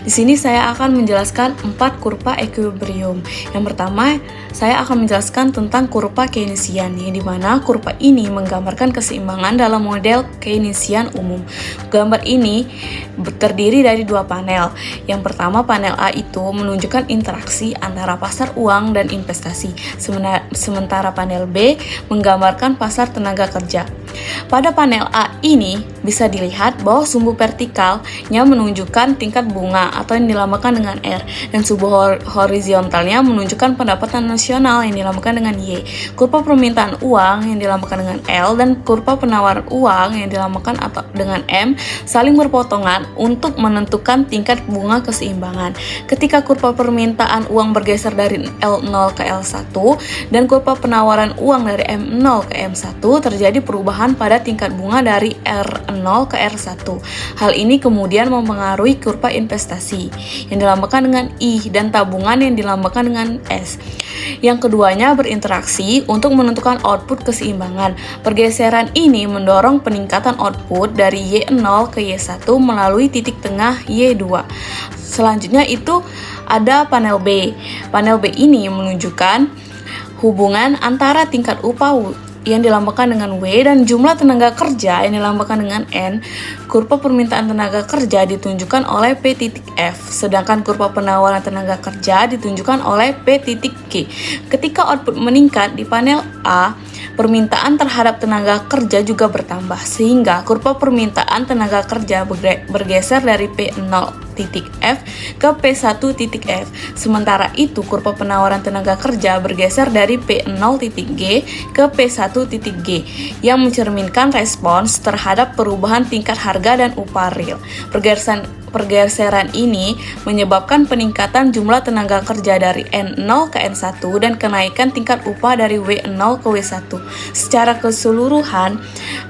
Di sini saya akan menjelaskan 4 kurva equilibrium. Yang pertama, saya akan menjelaskan tentang kurva Keynesian, yang dimana kurva ini menggambarkan keseimbangan dalam model Keynesian umum. Gambar ini terdiri dari 2 panel. Yang pertama, panel A itu menunjukkan interaksi antara pasar uang dan investasi, sementara panel B menggambarkan pasar tenaga kerja. Pada panel A ini bisa dilihat bahwa sumbu vertikalnya menunjukkan tingkat bunga atau yang dilambangkan dengan R, dan sumbu horizontalnya menunjukkan pendapatan nasional yang dilambangkan dengan Y. Kurva permintaan uang yang dilambangkan dengan L dan kurva penawaran uang yang dilambangkan atau dengan M saling berpotongan untuk menentukan tingkat bunga keseimbangan. Ketika kurva permintaan uang bergeser dari L0 ke L1 dan kurva penawaran uang dari M0 ke M1, terjadi perubahan pada tingkat bunga dari R0 ke R1. Hal ini kemudian mempengaruhi kurva investasi yang dilambangkan dengan I dan tabungan yang dilambangkan dengan S. Yang keduanya berinteraksi untuk menentukan output keseimbangan. Pergeseran ini mendorong peningkatan output dari Y0 ke Y1 melalui titik tengah Y2. Selanjutnya itu ada panel B. Panel B ini menunjukkan hubungan antara tingkat upah yang dilambangkan dengan W dan jumlah tenaga kerja yang dilambangkan dengan N. Kurva permintaan tenaga kerja ditunjukkan oleh P titik F, sedangkan kurva penawaran tenaga kerja ditunjukkan oleh P titik G. Ketika output meningkat di panel A, permintaan terhadap tenaga kerja juga bertambah, sehingga kurva permintaan tenaga kerja bergeser dari P0 titik F ke P1 titik F. Sementara itu, kurva penawaran tenaga kerja bergeser dari P0 titik G ke P1 titik G, yang mencerminkan respons terhadap perubahan tingkat harga dan upah real. Pergeseran ini menyebabkan peningkatan jumlah tenaga kerja dari N0 ke N1 dan kenaikan tingkat upah dari W0 ke W1. Secara keseluruhan,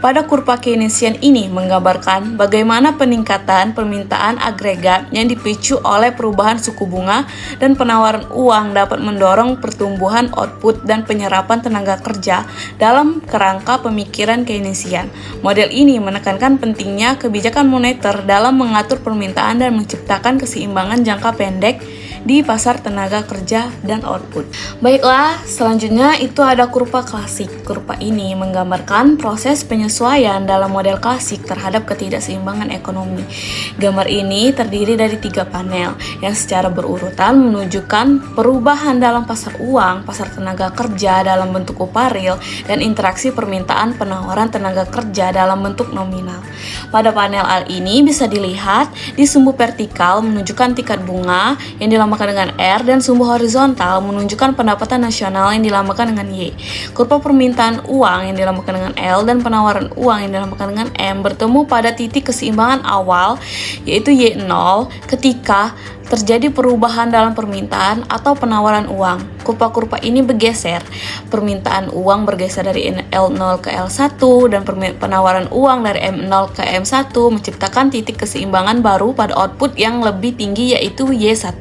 pada kurva Keynesian ini menggambarkan bagaimana peningkatan permintaan agregat yang dipicu oleh perubahan suku bunga dan penawaran uang dapat mendorong pertumbuhan output dan penyerapan tenaga kerja dalam kerangka pemikiran Keynesian. Model ini menekankan pentingnya kebijakan moneter dalam mengatur permintaan dan menciptakan keseimbangan jangka pendek di pasar tenaga kerja dan output. Baiklah, selanjutnya itu ada kurva klasik. Kurva ini menggambarkan proses penyesuaian dalam model klasik terhadap ketidakseimbangan ekonomi. Gambar ini terdiri dari 3 panel yang secara berurutan menunjukkan perubahan dalam pasar uang, pasar tenaga kerja dalam bentuk upah real, dan interaksi permintaan penawaran tenaga kerja dalam bentuk nominal. Pada panel A ini bisa dilihat di sumbu vertikal menunjukkan tingkat bunga yang dilambangkan dengan R dan sumbu horizontal menunjukkan pendapatan nasional yang dilambangkan dengan Y. Kurva permintaan uang yang dilambangkan dengan L dan penawaran uang yang dilambangkan dengan M bertemu pada titik keseimbangan awal, yaitu Y0, ketika terjadi perubahan dalam permintaan atau penawaran uang. Kurva-kurva ini bergeser. Permintaan uang bergeser dari L0 ke L1 dan penawaran uang dari M0 ke M1 menciptakan titik keseimbangan baru pada output yang lebih tinggi, yaitu Y1.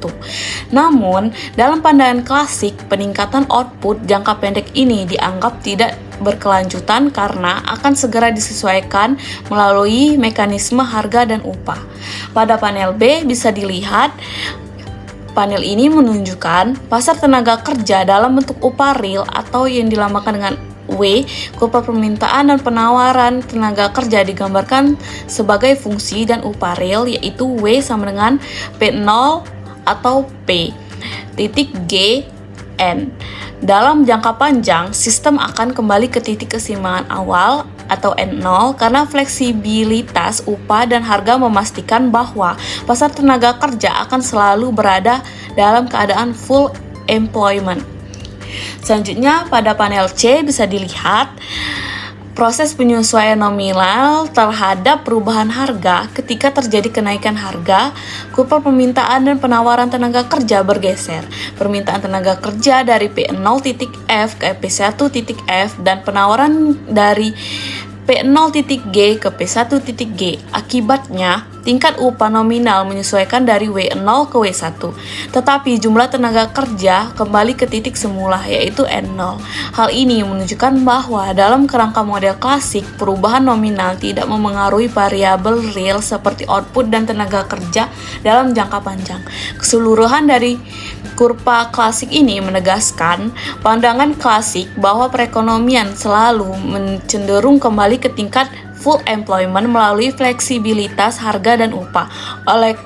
Namun, dalam pandangan klasik, peningkatan output jangka pendek ini dianggap tidak berkelanjutan karena akan segera disesuaikan melalui mekanisme harga dan upah. Pada panel B bisa dilihat, panel ini menunjukkan pasar tenaga kerja dalam bentuk upah real atau yang dilambangkan dengan W. Kurva permintaan dan penawaran tenaga kerja digambarkan sebagai fungsi dan upah real, yaitu W sama dengan P0 atau P titik G N. Dalam jangka panjang, sistem akan kembali ke titik keseimbangan awal atau N0 karena fleksibilitas upah dan harga memastikan bahwa pasar tenaga kerja akan selalu berada dalam keadaan full employment. Selanjutnya pada panel C bisa dilihat proses penyesuaian nominal terhadap perubahan harga. Ketika terjadi kenaikan harga, kurva permintaan dan penawaran tenaga kerja bergeser. Permintaan tenaga kerja dari P0 titik F ke P1 titik F dan penawaran dari P0.G ke P1.G. Akibatnya, tingkat upah nominal menyesuaikan dari W0 ke W1, tetapi jumlah tenaga kerja kembali ke titik semula, yaitu N0. Hal ini menunjukkan bahwa dalam kerangka model klasik, perubahan nominal tidak memengaruhi variabel real seperti output dan tenaga kerja dalam jangka panjang. Keseluruhan dari kurva klasik ini menegaskan pandangan klasik bahwa perekonomian selalu cenderung kembali ke tingkat full employment melalui fleksibilitas harga dan upah. Oleh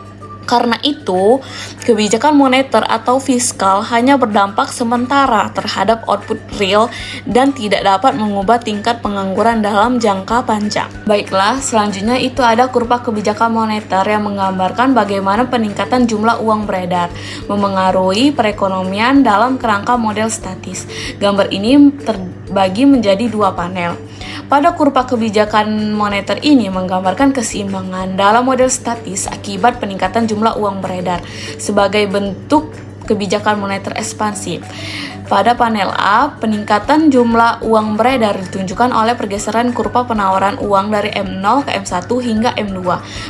karena itu, kebijakan moneter atau fiskal hanya berdampak sementara terhadap output real dan tidak dapat mengubah tingkat pengangguran dalam jangka panjang. Baiklah, selanjutnya itu ada kurva kebijakan moneter yang menggambarkan bagaimana peningkatan jumlah uang beredar memengaruhi perekonomian dalam kerangka model statis. Gambar ini terbagi menjadi dua panel. Pada kurva kebijakan moneter ini menggambarkan keseimbangan dalam model statis akibat peningkatan jumlah uang beredar sebagai bentuk kebijakan moneter ekspansif. Pada panel A, peningkatan jumlah uang beredar ditunjukkan oleh pergeseran kurva penawaran uang dari M0 ke M1 hingga M2.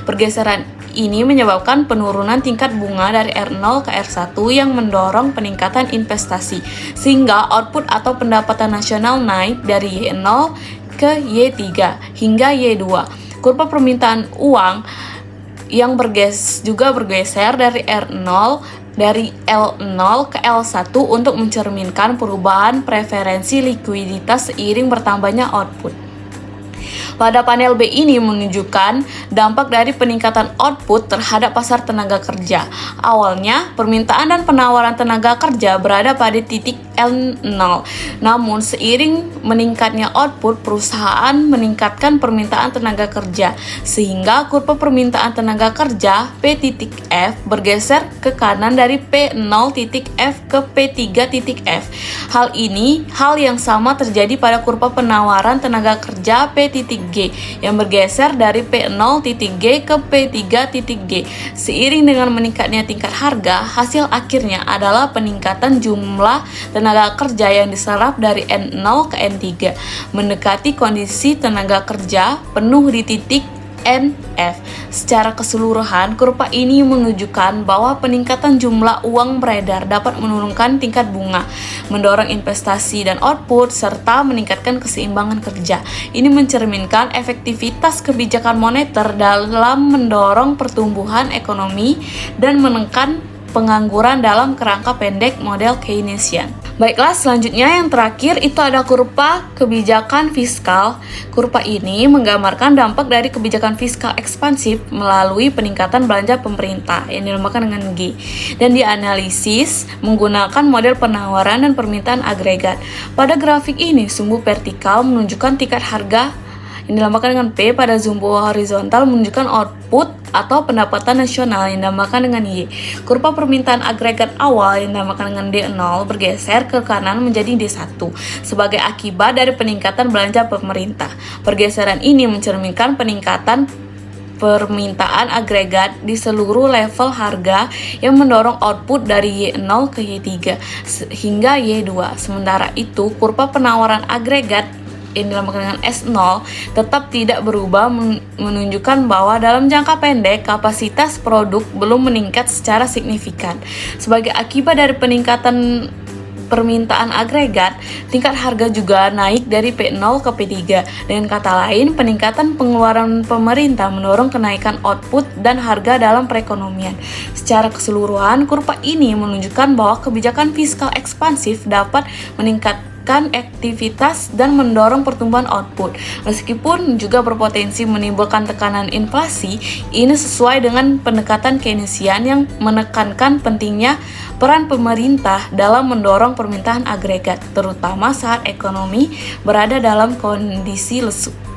Pergeseran ini menyebabkan penurunan tingkat bunga dari R0 ke R1 yang mendorong peningkatan investasi, sehingga output atau pendapatan nasional naik dari Y0 ke Y3 hingga Y2. Kurva permintaan uang yang juga bergeser dari L0 ke L1 untuk mencerminkan perubahan preferensi likuiditas seiring bertambahnya output. Pada panel B ini menunjukkan dampak dari peningkatan output terhadap pasar tenaga kerja. Awalnya, permintaan dan penawaran tenaga kerja berada pada titik L0. Namun, seiring meningkatnya output, perusahaan meningkatkan permintaan tenaga kerja, sehingga kurva permintaan tenaga kerja P.F bergeser ke kanan dari P0.F ke P3.F. Hal yang sama terjadi pada kurva penawaran tenaga kerja P.G yang bergeser dari P0.G ke P3.G. Seiring dengan meningkatnya tingkat harga, hasil akhirnya adalah peningkatan jumlah tenaga kerja yang diserap dari N0 ke N3, mendekati kondisi tenaga kerja penuh di titik NF. Secara keseluruhan, kurva ini menunjukkan bahwa peningkatan jumlah uang beredar dapat menurunkan tingkat bunga, mendorong investasi dan output, serta meningkatkan keseimbangan kerja. Ini mencerminkan efektivitas kebijakan moneter dalam mendorong pertumbuhan ekonomi dan menekan pengangguran dalam kerangka pendek model Keynesian. Baiklah, selanjutnya yang terakhir itu ada kurva kebijakan fiskal. Kurva ini menggambarkan dampak dari kebijakan fiskal ekspansif melalui peningkatan belanja pemerintah yang dinamakan dengan G, dan dianalisis menggunakan model penawaran dan permintaan agregat. Pada grafik ini, sumbu vertikal menunjukkan tingkat harga yang dinamakan dengan P, pada sumbu horizontal menunjukkan output atau pendapatan nasional yang dinamakan dengan Y. Kurva permintaan agregat awal yang dinamakan dengan D0 bergeser ke kanan menjadi D1 sebagai akibat dari peningkatan belanja pemerintah. Pergeseran ini mencerminkan peningkatan permintaan agregat di seluruh level harga yang mendorong output dari Y0 ke Y3 hingga Y2. Sementara itu, kurva penawaran agregat yang dinamakan dengan S0 tetap tidak berubah, menunjukkan bahwa dalam jangka pendek kapasitas produk belum meningkat secara signifikan. Sebagai akibat dari peningkatan permintaan agregat, tingkat harga juga naik dari P0 ke P3. Dengan kata lain, peningkatan pengeluaran pemerintah mendorong kenaikan output dan harga dalam perekonomian. Secara keseluruhan, kurva ini menunjukkan bahwa kebijakan fiskal ekspansif dapat meningkatkan aktivitas dan mendorong pertumbuhan output. Meskipun juga berpotensi menimbulkan tekanan inflasi, ini sesuai dengan pendekatan Keynesian yang menekankan pentingnya peran pemerintah dalam mendorong permintaan agregat, terutama saat ekonomi berada dalam kondisi lesu.